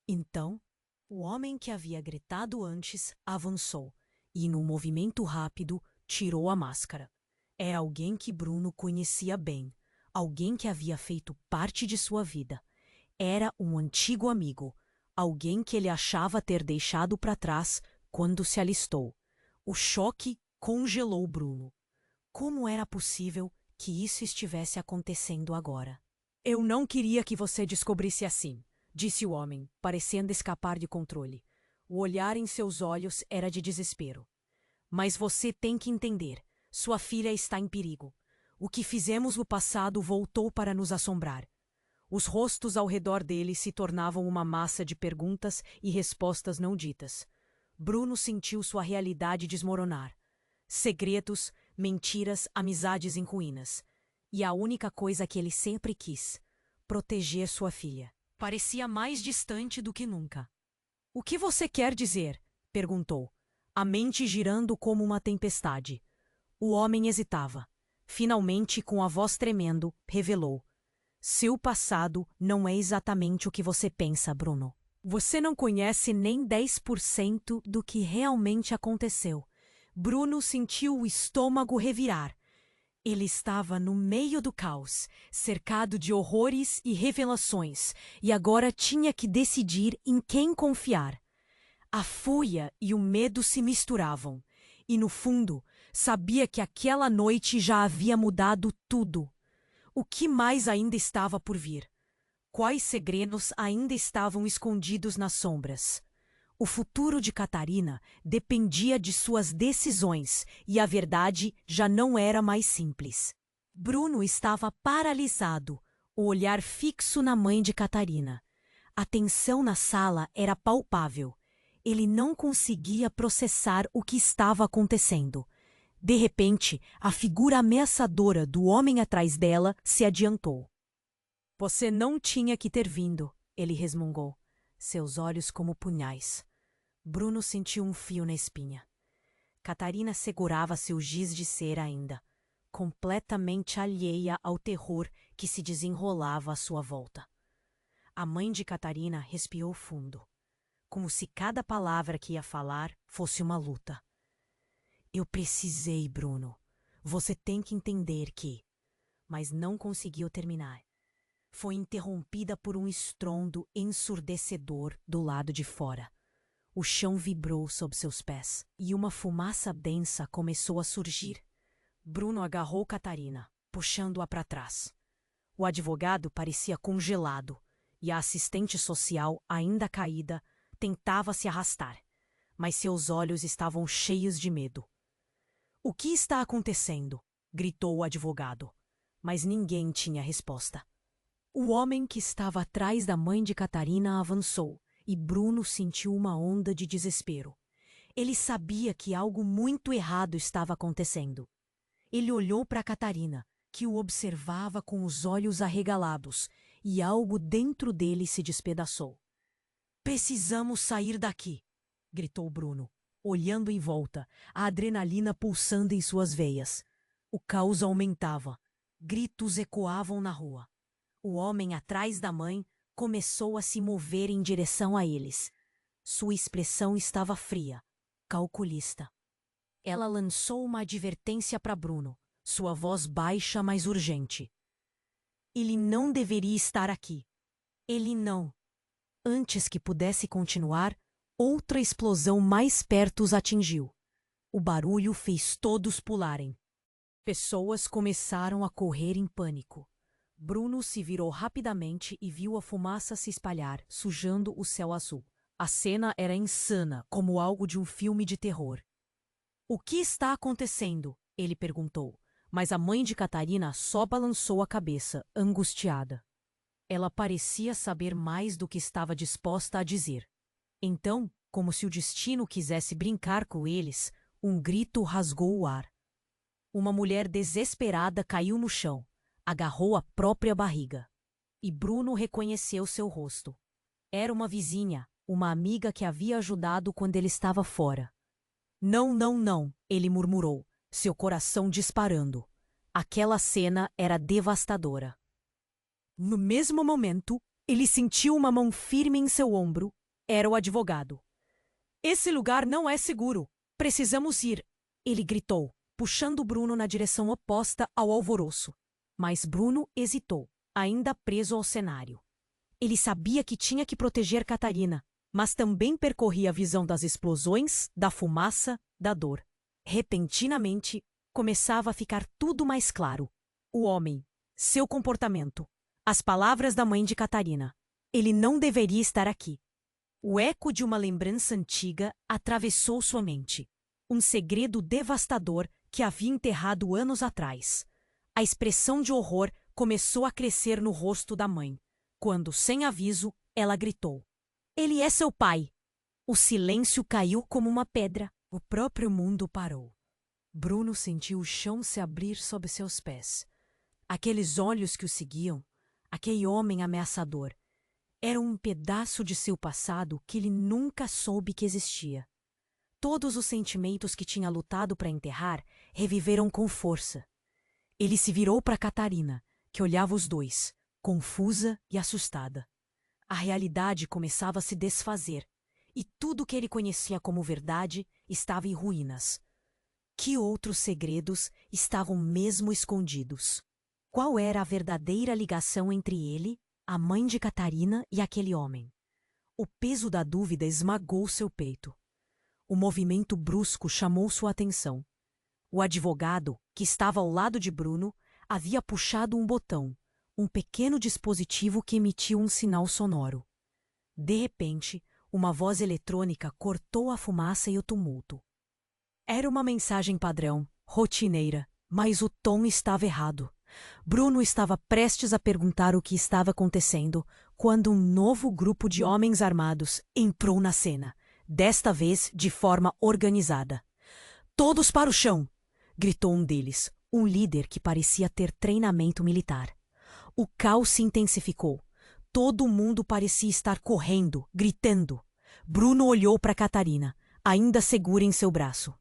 Então, o homem que havia gritado antes avançou e, num movimento rápido, tirou a máscara. Era alguém que Bruno conhecia bem, alguém que havia feito parte de sua vida. Era um antigo amigo, alguém que ele achava ter deixado para trás quando se alistou. O choque congelou Bruno. Como era possível que isso estivesse acontecendo agora? "Eu não queria que você descobrisse assim", disse o homem, parecendo escapar de controle. O olhar em seus olhos era de desespero. "Mas você tem que entender. Sua filha está em perigo. O que fizemos no passado voltou para nos assombrar." Os rostos ao redor dele se tornavam uma massa de perguntas e respostas não ditas. Bruno sentiu sua realidade desmoronar. Segredos, mentiras, amizades em ruínas. E a única coisa que ele sempre quis: proteger sua filha. Parecia mais distante do que nunca. "O que você quer dizer?" perguntou, a mente girando como uma tempestade. O homem hesitava. Finalmente, com a voz tremendo, revelou: "Seu passado não é exatamente o que você pensa, Bruno. Você não conhece nem 10% do que realmente aconteceu." Bruno sentiu o estômago revirar. Ele estava no meio do caos, cercado de horrores e revelações, e agora tinha que decidir em quem confiar. A fúria e o medo se misturavam, e no fundo, sabia que aquela noite já havia mudado tudo. O que mais ainda estava por vir? Quais segredos ainda estavam escondidos nas sombras? O futuro de Catarina dependia de suas decisões e a verdade já não era mais simples. Bruno estava paralisado, o olhar fixo na mãe de Catarina. A tensão na sala era palpável. Ele não conseguia processar o que estava acontecendo. De repente, a figura ameaçadora do homem atrás dela se adiantou. "Você não tinha que ter vindo", ele resmungou, seus olhos como punhais. Bruno sentiu um fio na espinha. Catarina segurava seu giz de cera ainda, completamente alheia ao terror que se desenrolava à sua volta. A mãe de Catarina respirou fundo, como se cada palavra que ia falar fosse uma luta. "Eu precisei, Bruno. Você tem que entender que..." Mas não conseguiu terminar. Foi interrompida por um estrondo ensurdecedor do lado de fora. O chão vibrou sob seus pés e uma fumaça densa começou a surgir. Bruno agarrou Catarina, puxando-a para trás. O advogado parecia congelado e a assistente social, ainda caída, tentava se arrastar, mas seus olhos estavam cheios de medo. "O que está acontecendo?" gritou o advogado, mas ninguém tinha resposta. O homem que estava atrás da mãe de Catarina avançou e Bruno sentiu uma onda de desespero. Ele sabia que algo muito errado estava acontecendo. Ele olhou para Catarina, que o observava com os olhos arregalados, e algo dentro dele se despedaçou. "Precisamos sair daqui", gritou Bruno, olhando em volta, a adrenalina pulsando em suas veias. O caos aumentava. Gritos ecoavam na rua. O homem atrás da mãe começou a se mover em direção a eles. Sua expressão estava fria, calculista. Ela lançou uma advertência para Bruno, sua voz baixa, mas urgente. Ele não deveria estar aqui. Ele não. Antes que pudesse continuar, outra explosão mais perto os atingiu. O barulho fez todos pularem. Pessoas começaram a correr em pânico. Bruno se virou rapidamente e viu a fumaça se espalhar, sujando o céu azul. A cena era insana, como algo de um filme de terror. "O que está acontecendo?" ele perguntou, mas a mãe de Catarina só balançou a cabeça, angustiada. Ela parecia saber mais do que estava disposta a dizer. Então, como se o destino quisesse brincar com eles, um grito rasgou o ar. Uma mulher desesperada caiu no chão, agarrou a própria barriga. E Bruno reconheceu seu rosto. Era uma vizinha, uma amiga que havia ajudado quando ele estava fora. "Não, não, não", ele murmurou, seu coração disparando. Aquela cena era devastadora. No mesmo momento, ele sentiu uma mão firme em seu ombro. Era o advogado. "Esse lugar não é seguro. Precisamos ir", ele gritou, puxando Bruno na direção oposta ao alvoroço. Mas Bruno hesitou, ainda preso ao cenário. Ele sabia que tinha que proteger Catarina, mas também percorria a visão das explosões, da fumaça, da dor. Repentinamente, começava a ficar tudo mais claro. O homem, seu comportamento, as palavras da mãe de Catarina. Ele não deveria estar aqui. O eco de uma lembrança antiga atravessou sua mente. Um segredo devastador que havia enterrado anos atrás. A expressão de horror começou a crescer no rosto da mãe, quando, sem aviso, ela gritou: "Ele é seu pai!" O silêncio caiu como uma pedra. O próprio mundo parou. Bruno sentiu o chão se abrir sob seus pés. Aqueles olhos que o seguiam, aquele homem ameaçador, eram um pedaço de seu passado que ele nunca soube que existia. Todos os sentimentos que tinha lutado para enterrar reviveram com força. Ele se virou para Catarina, que olhava os dois, confusa e assustada. A realidade começava a se desfazer, e tudo que ele conhecia como verdade estava em ruínas. Que outros segredos estavam mesmo escondidos? Qual era a verdadeira ligação entre ele, a mãe de Catarina e aquele homem? O peso da dúvida esmagou seu peito. O movimento brusco chamou sua atenção. O advogado, que estava ao lado de Bruno, havia puxado um botão, um pequeno dispositivo que emitia um sinal sonoro. De repente, uma voz eletrônica cortou a fumaça e o tumulto. Era uma mensagem padrão, rotineira, mas o tom estava errado. Bruno estava prestes a perguntar o que estava acontecendo quando um novo grupo de homens armados entrou na cena, desta vez de forma organizada. "Todos para o chão!" gritou um deles, um líder que parecia ter treinamento militar. O caos se intensificou. Todo mundo parecia estar correndo, gritando. Bruno olhou para Catarina, ainda segura em seu braço.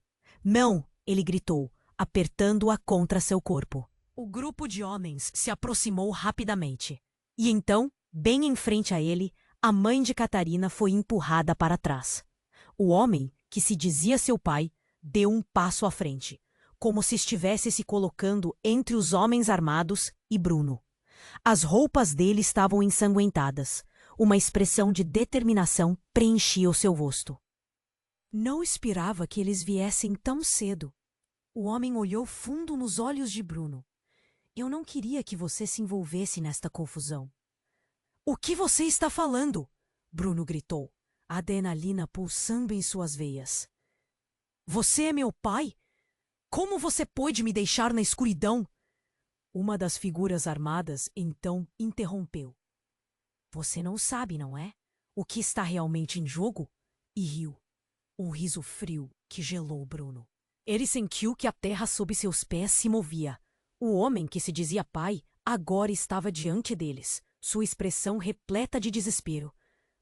"Não!" ele gritou, apertando-a contra seu corpo. O grupo de homens se aproximou rapidamente. E então, bem em frente a ele, a mãe de Catarina foi empurrada para trás. O homem, que se dizia seu pai, deu um passo à frente, como se estivesse se colocando entre os homens armados e Bruno. As roupas dele estavam ensanguentadas. Uma expressão de determinação preenchia o seu rosto. Não esperava que eles viessem tão cedo. O homem olhou fundo nos olhos de Bruno. "Eu não queria que você se envolvesse nesta confusão." "O que você está falando?" Bruno gritou, a adrenalina pulsando em suas veias. "Você é meu pai? Como você pôde me deixar na escuridão?" Uma das figuras armadas, então, interrompeu. "Você não sabe, não é? O que está realmente em jogo?" E riu. Um riso frio que gelou Bruno. Ele sentiu que a terra sob seus pés se movia. O homem que se dizia pai agora estava diante deles, sua expressão repleta de desespero.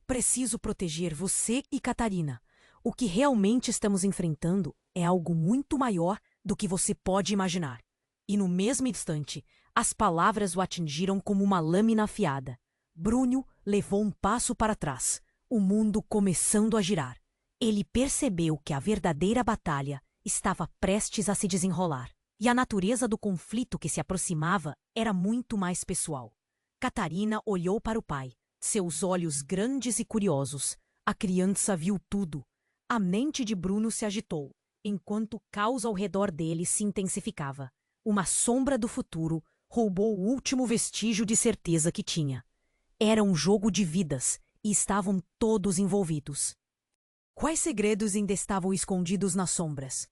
"Preciso proteger você e Catarina. O que realmente estamos enfrentando é algo muito maior do que você pode imaginar." E no mesmo instante, as palavras o atingiram como uma lâmina afiada. Bruno levou um passo para trás, o mundo começando a girar. Ele percebeu que a verdadeira batalha estava prestes a se desenrolar, e a natureza do conflito que se aproximava era muito mais pessoal. Catarina olhou para o pai, seus olhos grandes e curiosos, A criança viu tudo. A mente de Bruno se agitou, enquanto o caos ao redor dele se intensificava. Uma sombra do futuro roubou o último vestígio de certeza que tinha. Era um jogo de vidas e estavam todos envolvidos. Quais segredos ainda estavam escondidos nas sombras?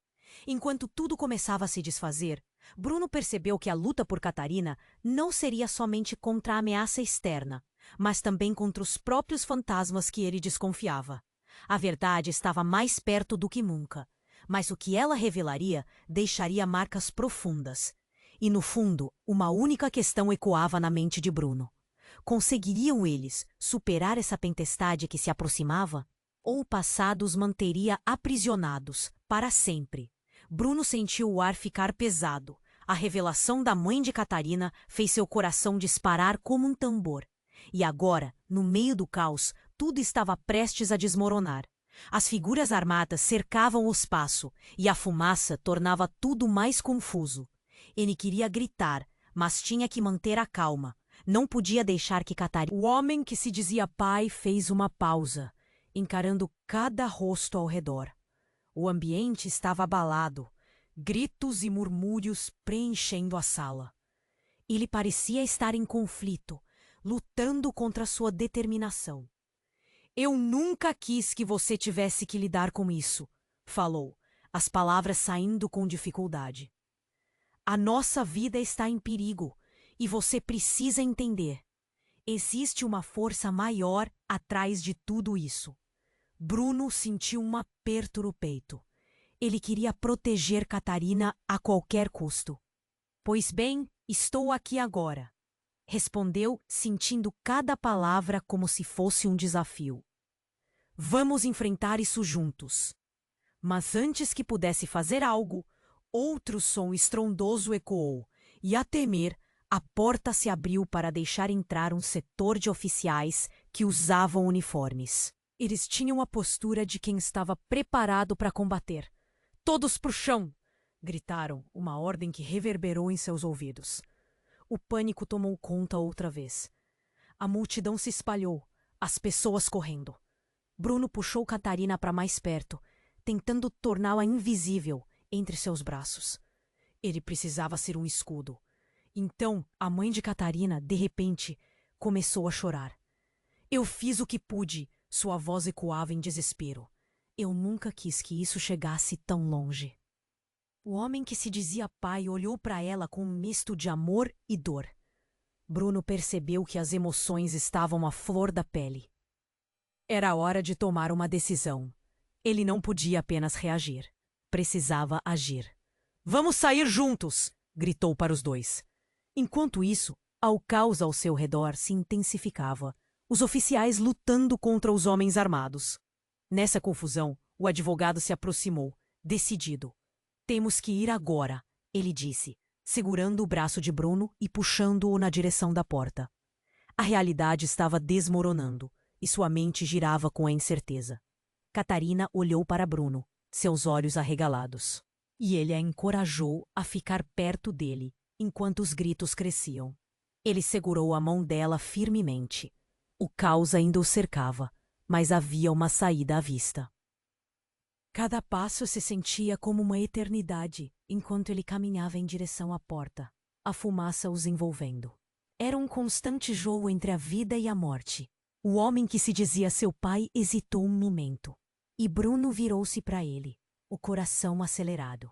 Enquanto tudo começava a se desfazer, Bruno percebeu que a luta por Catarina não seria somente contra a ameaça externa, mas também contra os próprios fantasmas que ele desconfiava. A verdade estava mais perto do que nunca, mas o que ela revelaria deixaria marcas profundas. E no fundo, uma única questão ecoava na mente de Bruno. Conseguiriam eles superar essa tempestade que se aproximava? Ou o passado os manteria aprisionados para sempre? Bruno sentiu o ar ficar pesado. A revelação da mãe de Catarina fez seu coração disparar como um tambor. E agora, no meio do caos, tudo estava prestes a desmoronar. As figuras armadas cercavam o espaço e a fumaça tornava tudo mais confuso. Ele queria gritar, mas tinha que manter a calma. Não podia deixar que Catarina... O homem que se dizia pai fez uma pausa, encarando cada rosto ao redor. O ambiente estava abalado, gritos e murmúrios preenchendo a sala. Ele parecia estar em conflito, lutando contra sua determinação. Eu nunca quis que você tivesse que lidar com isso, falou, as palavras saindo com dificuldade. A nossa vida está em perigo e você precisa entender. Existe uma força maior atrás de tudo isso. Bruno sentiu um aperto no peito. Ele queria proteger Catarina a qualquer custo. Pois bem, estou aqui agora, respondeu, sentindo cada palavra como se fosse um desafio. Vamos enfrentar isso juntos. Mas antes que pudesse fazer algo, outro som estrondoso ecoou, e a temer, a porta se abriu para deixar entrar um setor de oficiais que usavam uniformes. Eles tinham a postura de quem estava preparado para combater. Todos pro chão! Gritaram, uma ordem que reverberou em seus ouvidos. O pânico tomou conta outra vez. A multidão se espalhou, as pessoas correndo. Bruno puxou Catarina para mais perto, tentando torná-la invisível entre seus braços. Ele precisava ser um escudo. Então, a mãe de Catarina, de repente, começou a chorar. Eu fiz o que pude, sua voz ecoava em desespero. Eu nunca quis que isso chegasse tão longe. O homem que se dizia pai olhou para ela com um misto de amor e dor. Bruno percebeu que as emoções estavam à flor da pele. Era hora de tomar uma decisão. Ele não podia apenas reagir. Precisava agir. Vamos sair juntos! Gritou para os dois. Enquanto isso, o caos ao seu redor se intensificava. Os oficiais lutando contra os homens armados. Nessa confusão, o advogado se aproximou, decidido. Temos que ir agora, ele disse, segurando o braço de Bruno e puxando-o na direção da porta. A realidade estava desmoronando e sua mente girava com a incerteza. Catarina olhou para Bruno, seus olhos arregalados. E ele a encorajou a ficar perto dele, enquanto os gritos cresciam. Ele segurou a mão dela firmemente. O caos ainda o cercava, mas havia uma saída à vista. Cada passo se sentia como uma eternidade, enquanto ele caminhava em direção à porta, a fumaça os envolvendo. Era um constante jogo entre a vida e a morte. O homem que se dizia seu pai hesitou um momento, e Bruno virou-se para ele, o coração acelerado.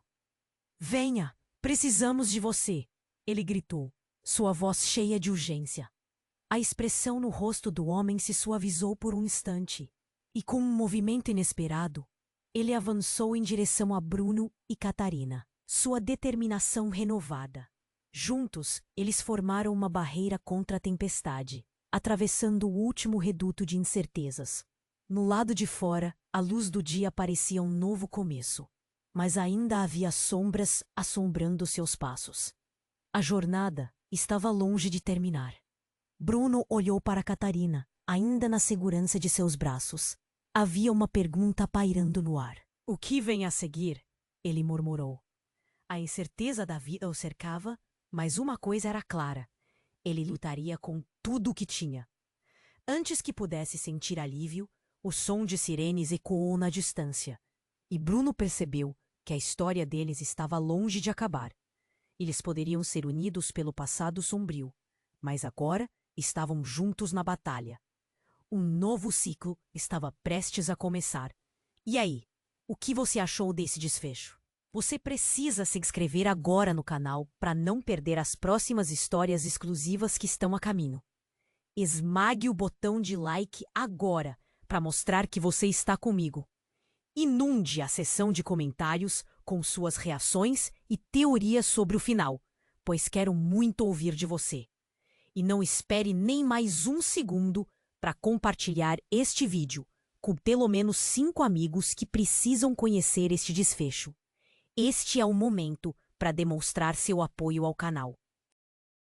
Venha, precisamos de você, ele gritou, sua voz cheia de urgência. A expressão no rosto do homem se suavizou por um instante, e com um movimento inesperado, ele avançou em direção a Bruno e Catarina, sua determinação renovada. Juntos, eles formaram uma barreira contra a tempestade, atravessando o último reduto de incertezas. No lado de fora, a luz do dia parecia um novo começo, mas ainda havia sombras assombrando seus passos. A jornada estava longe de terminar. Bruno olhou para Catarina, ainda na segurança de seus braços. Havia uma pergunta pairando no ar. O que vem a seguir? Ele murmurou. A incerteza da vida o cercava, mas uma coisa era clara. Ele lutaria com tudo o que tinha. Antes que pudesse sentir alívio, O som de sirenes ecoou na distância, e Bruno percebeu que a história deles estava longe de acabar. Eles poderiam ser unidos pelo passado sombrio, mas agora estavam juntos na batalha. Um novo ciclo estava prestes a começar. E aí, o que você achou desse desfecho? Você precisa se inscrever agora no canal para não perder as próximas histórias exclusivas que estão a caminho. Esmague o botão de like agora para mostrar que você está comigo. Inunde a seção de comentários com suas reações e teorias sobre o final, pois quero muito ouvir de você. E não espere nem mais um segundo para compartilhar este vídeo com pelo menos 5 amigos que precisam conhecer este desfecho. Este é o momento para demonstrar seu apoio ao canal.